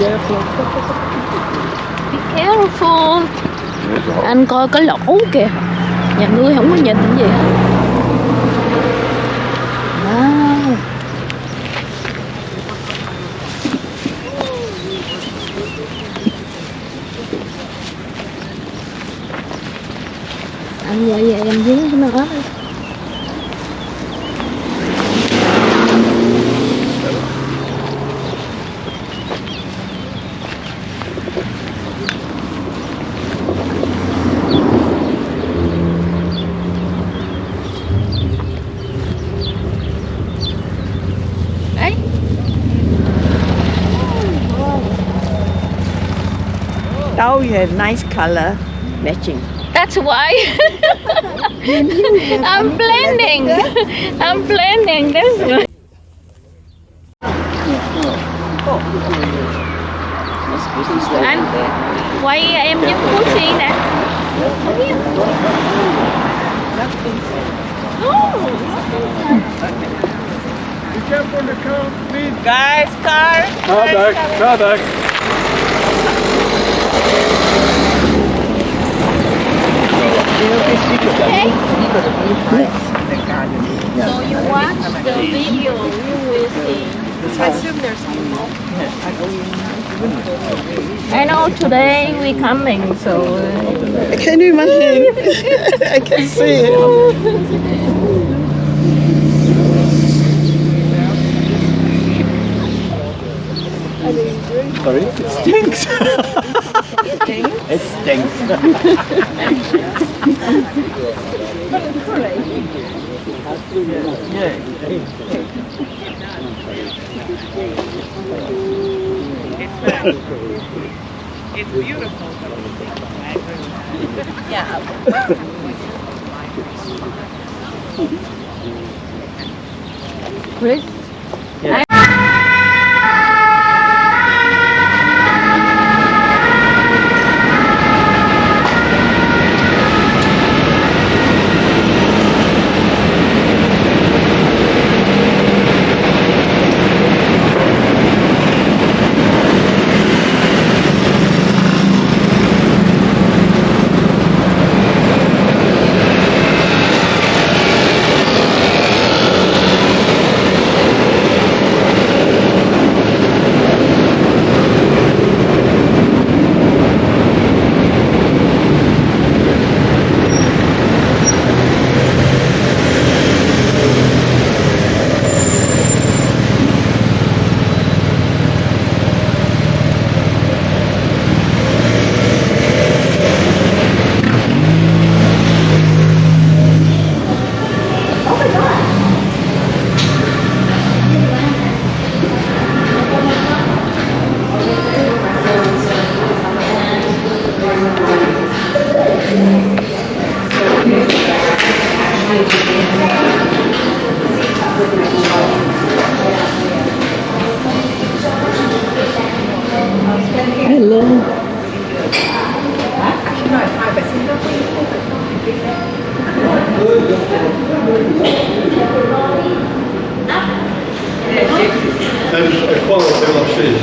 Be careful. Anh coi cái lỗ kìa. Nhà ngươi không có nhìn cái gì hết. Wow. Anh vậy vậy em dính cái nó ớt đi. Đấy. Oh, you have nice color matching. That's why I'm blending. I'm blending this one. Anh quay em giúp Pussy nè. Be careful on the car, please. Guys, car. Car back. Okay. So you watch the video, you will see. I assume there's I know today we coming, so Can you imagine? I can see it. Sorry? It stinks. It stinks. It's beautiful. Yeah. Chris. Ik kwam er heel steeds.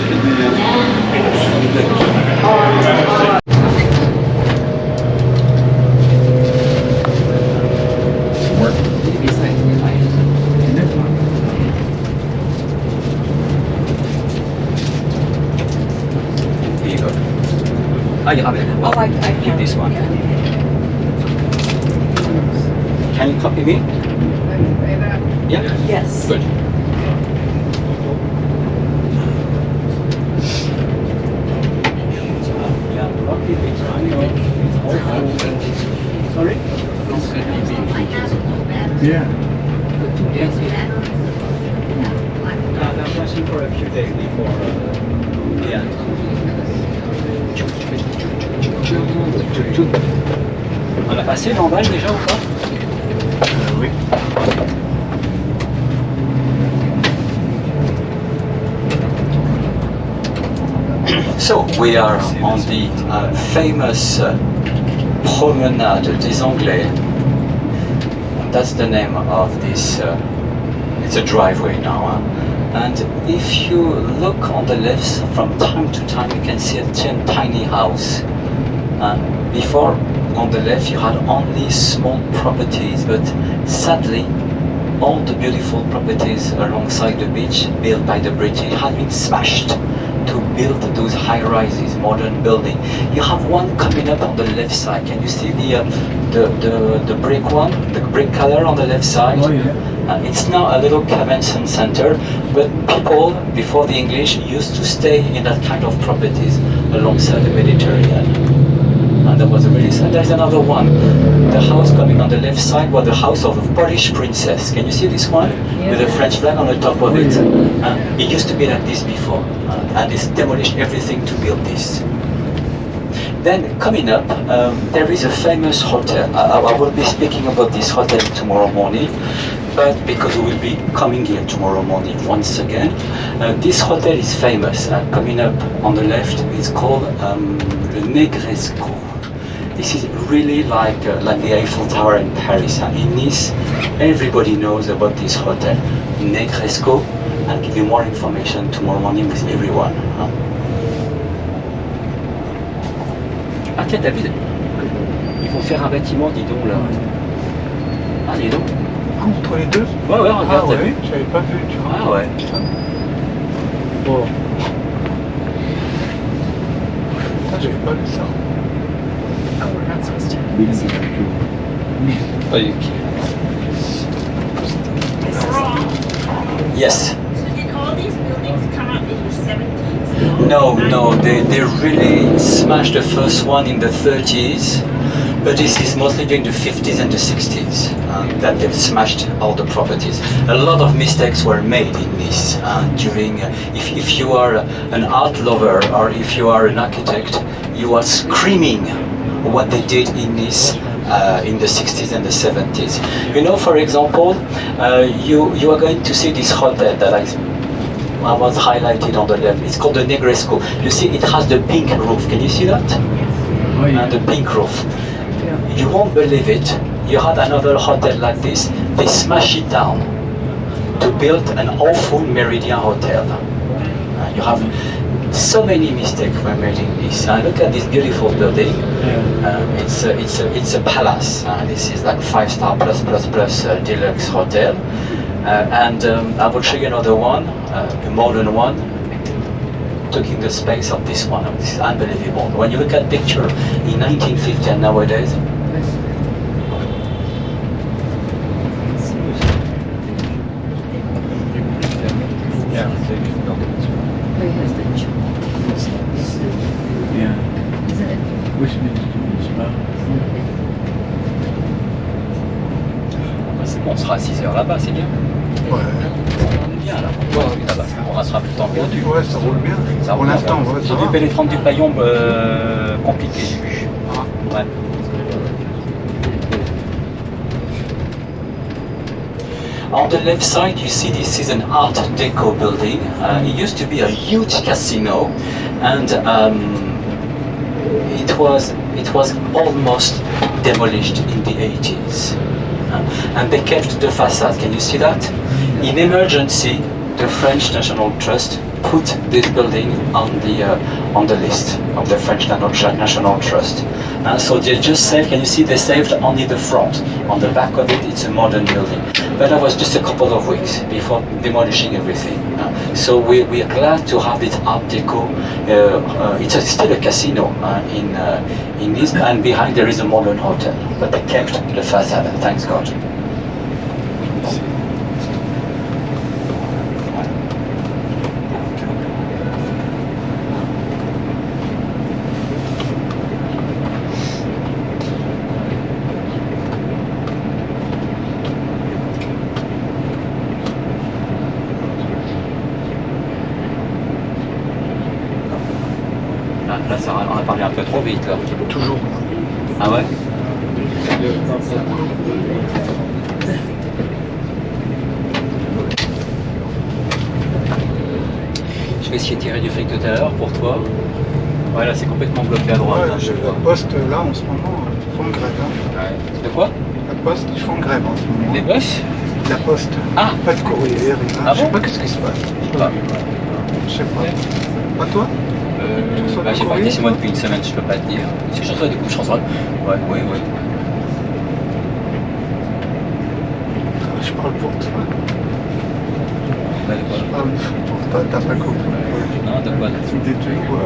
Here you go. Oh, you have it. Well, I keep this one. Can you copy me? Yeah? Yes. Good. Sorry? Yeah. I'm rushing for a few days before. Yeah. On a passé l'emballe déjà ou pas? Oui. So we are on the famous Promenade des Anglais. That's the name of this. It's a driveway now. And if you look on the left, from time to time you can see a tiny house. Before, on the left, you had only small properties, but sadly, all the beautiful properties alongside the beach built by the British have been smashed to build those high-rises, modern building. You have one coming up on the left side. Can you see the brick one, the brick color on the left side? Oh, yeah. It's now a little convention center, but people before the English used to stay in that kind of properties alongside the Mediterranean. And that was really sad. There's another one. The house coming on the left side was the house of a Polish princess. Can you see this one? Yeah. With a French flag on the top of it. It used to be like this before. And it's demolished everything to build this. Then coming up, there is a famous hotel. I will be speaking about this hotel tomorrow morning. But because we will be coming here tomorrow morning once again, this hotel is famous. Coming up on the left, it's called Le Negresco. This is really like the Eiffel Tower in Paris. In Nice, everybody knows about this hotel, Negresco. I'll give you more information tomorrow morning with everyone. Ah tiens, t'as vu, ils vont faire un bâtiment, dis donc là. Ah dis donc. Entre les deux? Ouais, regarde, Ah t'as ouais, vu? j'avais pas vu, tu vois. Ah ouais. Bon. Putain, j'avais pas vu ça. Oh, you Yes. So did all these buildings come up in the 70s? No, they really smashed the first one in the 30s, but this is mostly during the 50s and the 60s that they've smashed all the properties. A lot of mistakes were made in this during, if you are an art lover or if you are an architect, you are screaming what they did in this in the 60s and the 70s. You know, for example, you are going to see this hotel that I was highlighted on the left. It's called the Negresco. You see, it has the pink roof. Can you see that? Oh, yeah. And the pink roof. You won't believe it. You had another hotel like this. They smashed it down to build an awful Meridian hotel. You have so many mistakes were made in this. Look at this beautiful building. It's a palace. This is like 5-star plus deluxe hotel. And I will show you another one, a modern one, taking the space of this one. This is unbelievable. When you look at picture in 1950 and nowadays, Yeah. Westminster. c'est bon, on sera à 6 heures là-bas, c'est bien. Ouais. On est bien là. Là-bas. On restera plus tendu. Ouais, ça roule bien. Ça Pour roule l'instant, bien. ouais, ça J'ai vu va. pénétrante du paillon compliqué, j'ai vu. Ouais. On the left side, you see this is an Art Deco building. It used to be a huge casino, and it was almost demolished in the 80s. And they kept the facade. Can you see that? In emergency, the French National Trust put this building on the list of the French National Trust. So they just saved, can you see, they saved only the front. On the back of it, it's a modern building. But that was just a couple of weeks before demolishing everything. So we are glad to have this Art Deco. It's still a casino in this, and behind there is a modern hotel. But they kept the facade, thanks God. Là, ça, on a parlé un peu trop vite, là. Toujours. Ah ouais? Je vais essayer de tirer du fric tout à l'heure pour toi. Ouais, là, c'est complètement bloqué à droite. Ouais, hein, je la vois. poste là en ce moment, ils font grève. Hein. Ouais. De quoi? La poste, ils font grève en ce moment. Les boss? La poste. Ah. Pas de courrier, rien. Ah Je sais bon pas qu'est-ce qui se passe. Bah, Je sais pas. Pas toi? bah, j'ai pas été chez moi depuis une semaine, je peux pas te dire. Si je reçois des coups, je reçois. Ouais. Je parle pour toi. Bah, de quoi Je parle pour toi, t'as pas compris. Non, de quoi là Tu me dis toujours,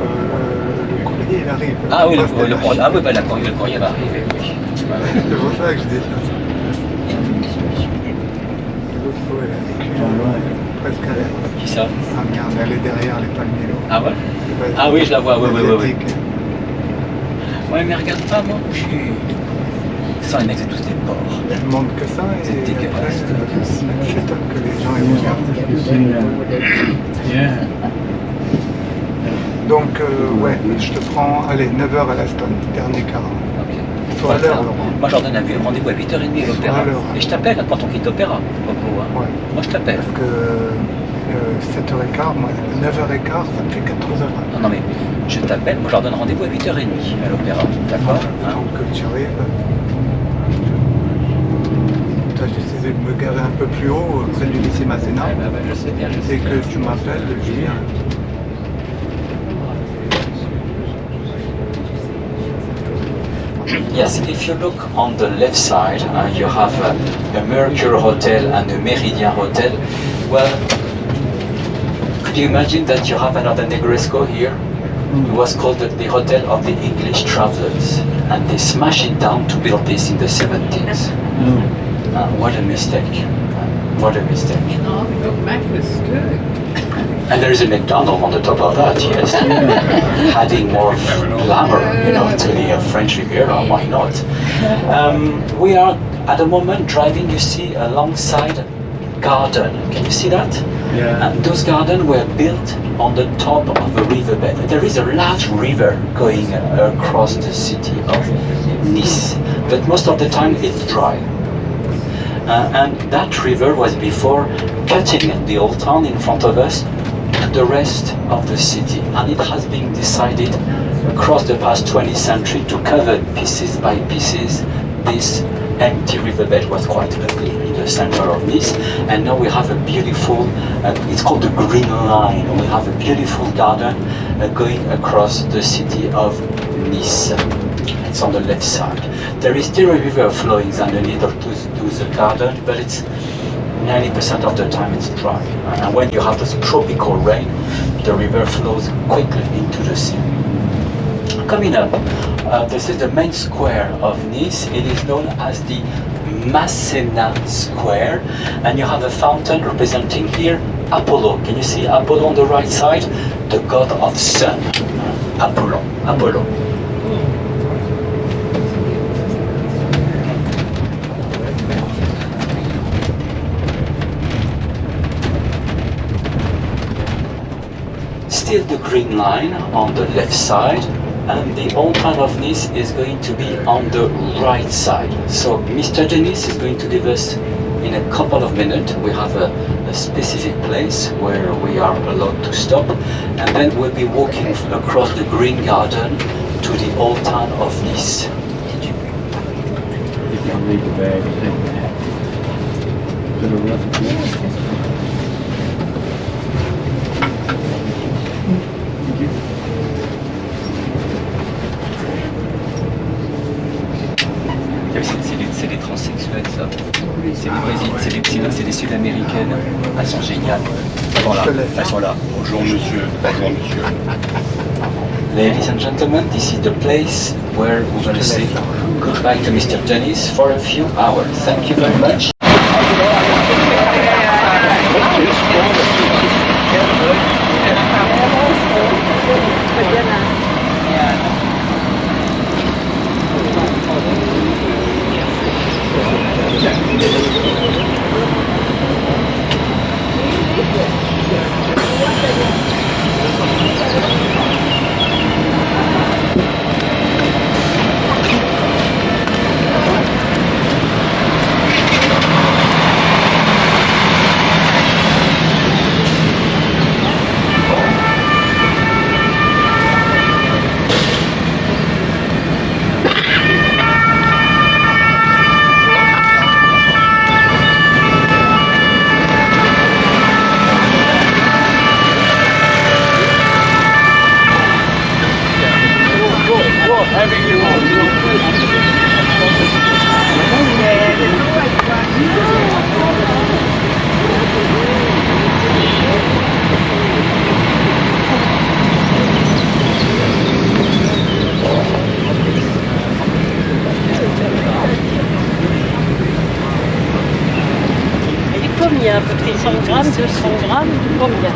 le courrier il arrive. Ah oui, Poste est là. ah oui, bah, le courrier va arriver, oui. Ouais, ouais. C'est pour ça que je dis ça. L'autre fois, elle a vécu presque à l'air. Qui ça Ah merde, elle est derrière les palmiers là. Ah ouais Ouais, Ah oui, je la vois, oui. asiatique. Ouais, mais regarde pas mon cul. Ça, les mecs, c'est tous des porcs. Elle demande que ça et C'est dégueulasse. après, c'est top que les gens ils regardent. Donc, ouais, je te prends, allez, 9h à l'Aston, dernier car. Ok. Soit à l'heure, Laurent. Moi, j'en donne un rendez-vous à 8h30 à l'opéra. À l'heure. Et je t'appelle quand on quitte l'opéra. Coco, hein. Ouais, Moi, je t'appelle. parce que 7h15, moi, 9h15, ça me fait 14h. Non, mais je t'appelle. Moi, je leur donne rendez-vous à 8h30 à l'opéra. D'accord hein? Donc que tu arrives. Toi, j'essaie de me garer un peu plus haut, près du lycée Masséna. Ouais, bah, je sais bien, je sais Et bien. que tu m'appelles, je viens. Yes, if you look on the left side, you have a Mercure Hotel and a Meridian Hotel. Well, could you imagine that you have another Negresco here? It was called the Hotel of the English Travelers, and they smashed it down to build this in the 70s. What a mistake. What a mistake. No, the Mac was good. And there is a McDonald's on the top of that, yes. Adding more glamour, to the French Riviera, why not? We are at the moment driving, you see, alongside garden. Can you see that? Yeah. And those gardens were built on the top of a riverbed. There is a large river going across the city of Nice, but most of the time it's dry. And that river was before cutting the old town in front of us to the rest of the city, and it has been decided across the past 20th century to cover pieces by pieces. This empty riverbed was quite ugly in the center of Nice, and now we have a beautiful, it's called the Green Line. We have a beautiful garden going across the city of Nice. It's on the left side. There is still a river flowing underneath to the garden, but it's 90% of the time it's dry. And when you have this tropical rain, the river flows quickly into the sea. Coming up, this is the main square of Nice. It is known as the Masséna Square, and you have a fountain representing here Apollo. Can you see Apollo on the right side? The god of sun. Apollo. Still the Green Line on the left side, and the old town of Nice is going to be on the right side. So Mr. Denis is going to leave us in a couple of minutes. We have a specific place where we are allowed to stop, and then we'll be walking across the Green Garden to the old town of Nice. If you leave the bag, take that. Is it a rough? C'est des transsexuels, ça. C'est des Brésiliens, c'est des Sud-Américaines. Elles sont géniales. Elles sont là. Bonjour monsieur. Bonjour monsieur. Ladies and gentlemen, this is the place where we're going to say goodbye to Mr. Denis for a few hours. Thank you very much. 300 grammes, 200 grammes, combien?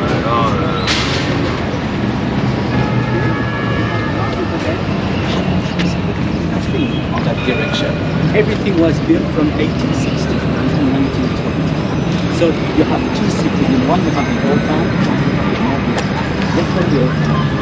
On that direction. Everything was built from 1860 until 1920. So you have two cities. In one you have the old town, that's from the old town.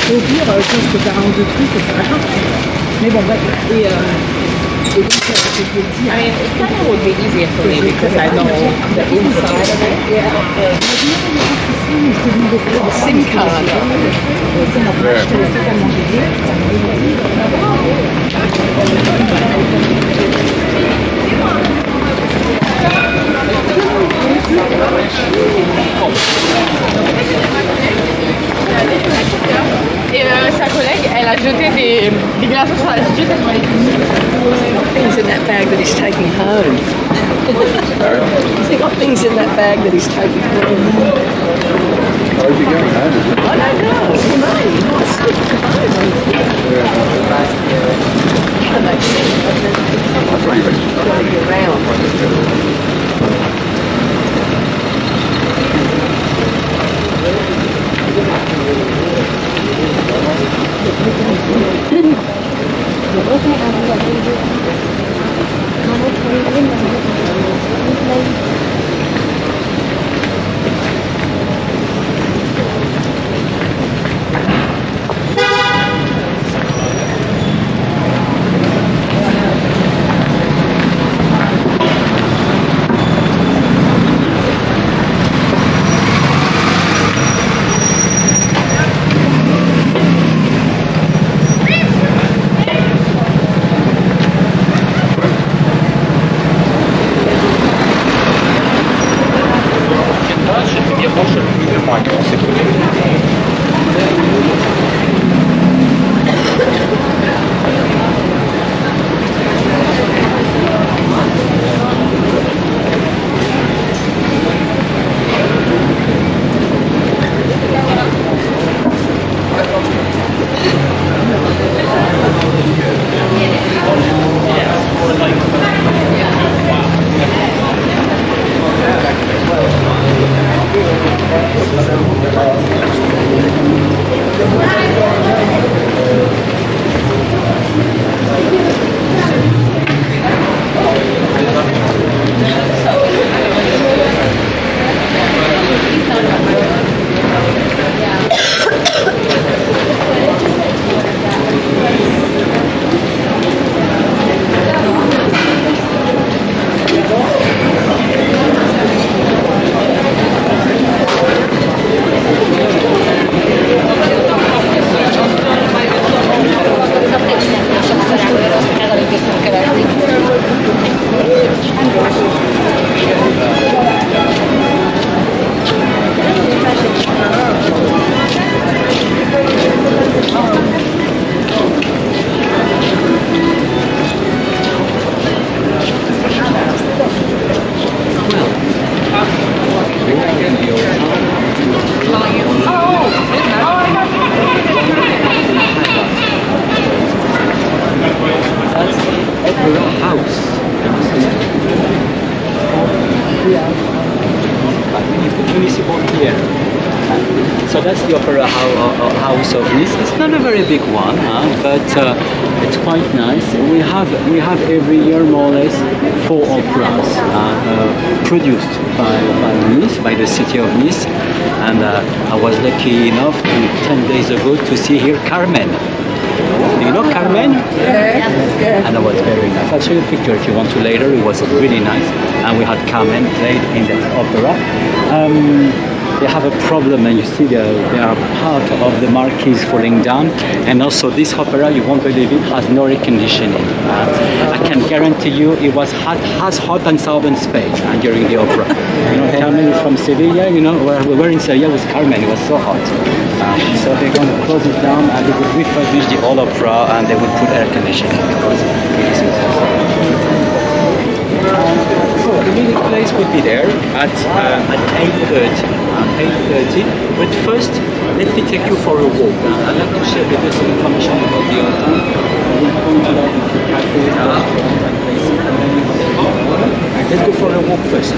Au pire, quand je peux faire un ou deux trucs, c'est pas grave. Mais bon, bref. Et donc, je peux le dire. I mean, it kind of would be easier for me because I know the inside of it. Yeah. The SIM card. Je te laisse totalement Et sa collègue, elle a jeté des glaçons sur la juste elle m'a Things in that bag that he's taking home. He's got things in that bag that he's taking home. Where's he going now? I don't know. He may. He might stick to So that's the opera house of Nice. It's not a very big one, but it's quite nice. We have every year more or less 4 operas produced by Nice, by the city of Nice, and I was lucky enough to 10 days ago to see here Carmen. Do you know Carmen? Yeah. And that was very nice. I'll show you a picture if you want to later. It was really nice, and we had Carmen played in that opera. They have a problem, and you see they are part of the marquise falling down, and also this opera, you won't believe it, has no air conditioning. I can guarantee you it was as hot as southern Spain during the opera. You know, Carmen is from Sevilla, you know, we were in Sevilla with Carmen, it was so hot. So they're going to close it down and they will refurbish the whole opera and they will put air conditioning because it's so the meeting place will be there at 8:30. 8:30. But first, let me take you for a walk. I'd like to share with you some information about the hotel. I will point you out a few cafes, restaurants, and places, and then we will take you further. Let's go for a walk first.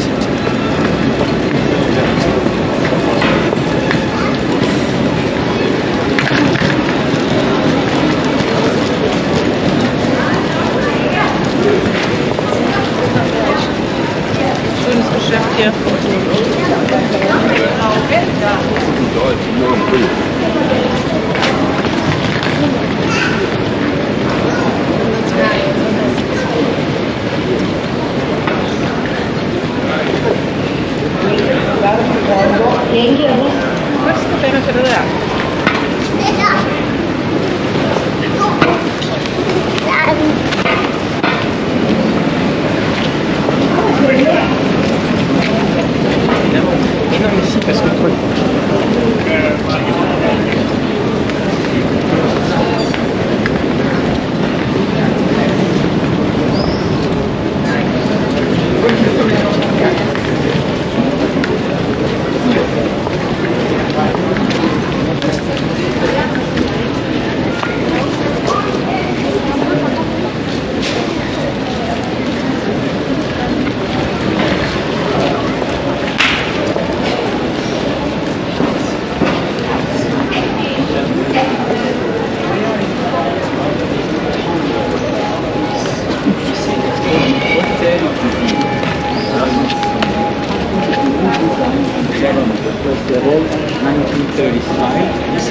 Schönes Geschäft hier. Questo appena per le non ici parce que toi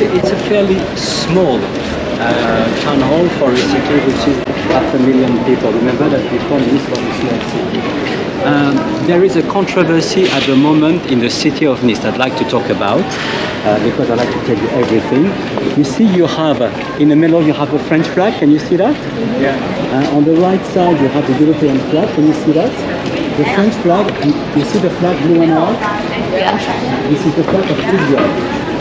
it's a fairly small town hall for a city which is 500,000 people. Remember that before Nice was a small city. There is a controversy at the moment in the city of Nice I'd like to talk about because I like to tell you everything. You see, you have in the middle you have a French flag. Can you see that? Yeah. On the right side you have the European flag. Can you see that? The French flag. And you see the flag blue and white? Yeah. This is the flag of Israel.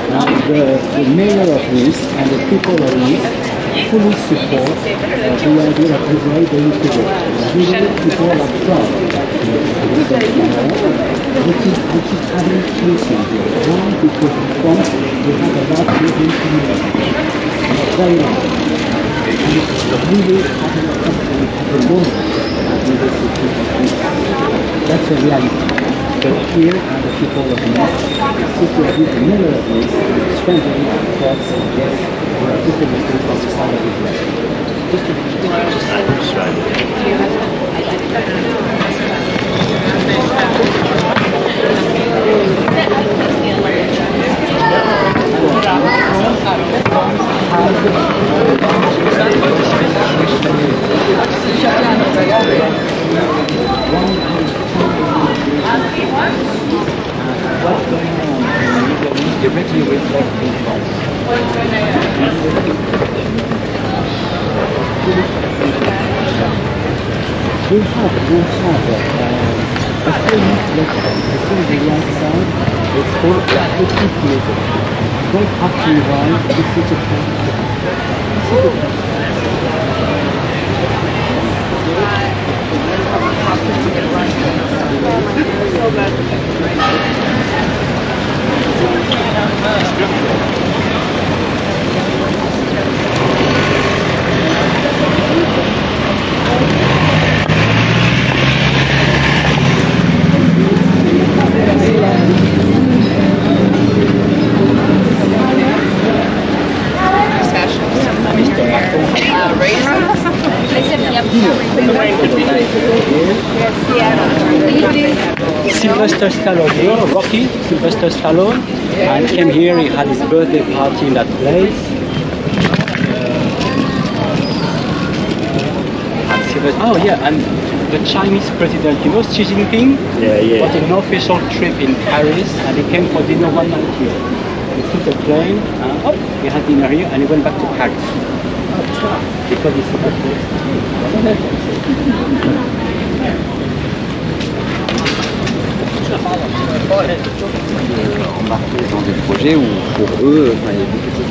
The mayor of Nice and the people of Nice fully support the idea that Israel going to go. Usually people are proud which is having tension here. Why? Because in France we have a large Muslim community. Very large. And it's really having a country at the moment. That's a reality. But here are the people of Nice. Secretly, the mayor of Nice, strengthening the thoughts and yes, we are people who think of society well. What's going on in the Middle East directly reflects in France. We have a famous restaurant. You see the right side, it's called Petit Theatre. Right after you arrive, this is a Mr. Macron lot of reasons. Sylvester Stallone here, Rocky, Sylvester Stallone, and came here, he had his birthday party in that place. Oh yeah, and the Chinese president, you know Xi Jinping? Yeah. Was on an official trip in Paris, and he came for dinner one night here. He took a plane, he had dinner here, and he went back to Paris. Because he's supposed Embarquer dans des projets où pour eux, il y a beaucoup de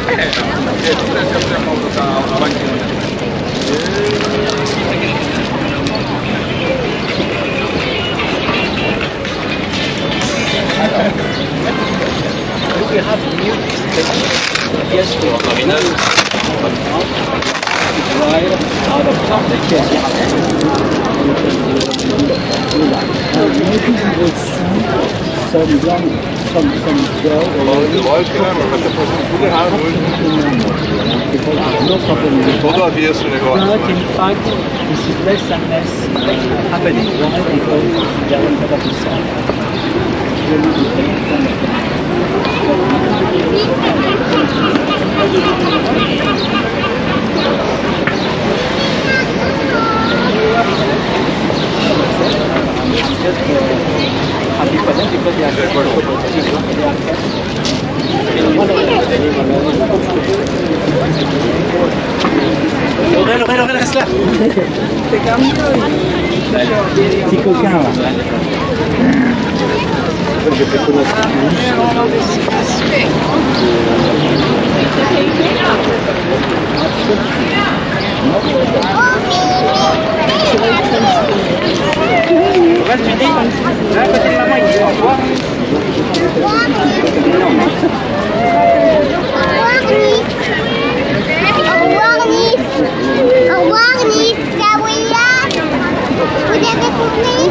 We have new yes, we are right out of town. Maybe we will see some young, some girl people have no problem with it. But in fact, this is less and less happening. Why? Because they are on top of the sun. Happy for them because they are reste là. Petit coquin là. Au revoir, Nice. Kaouya. Vous avez compris?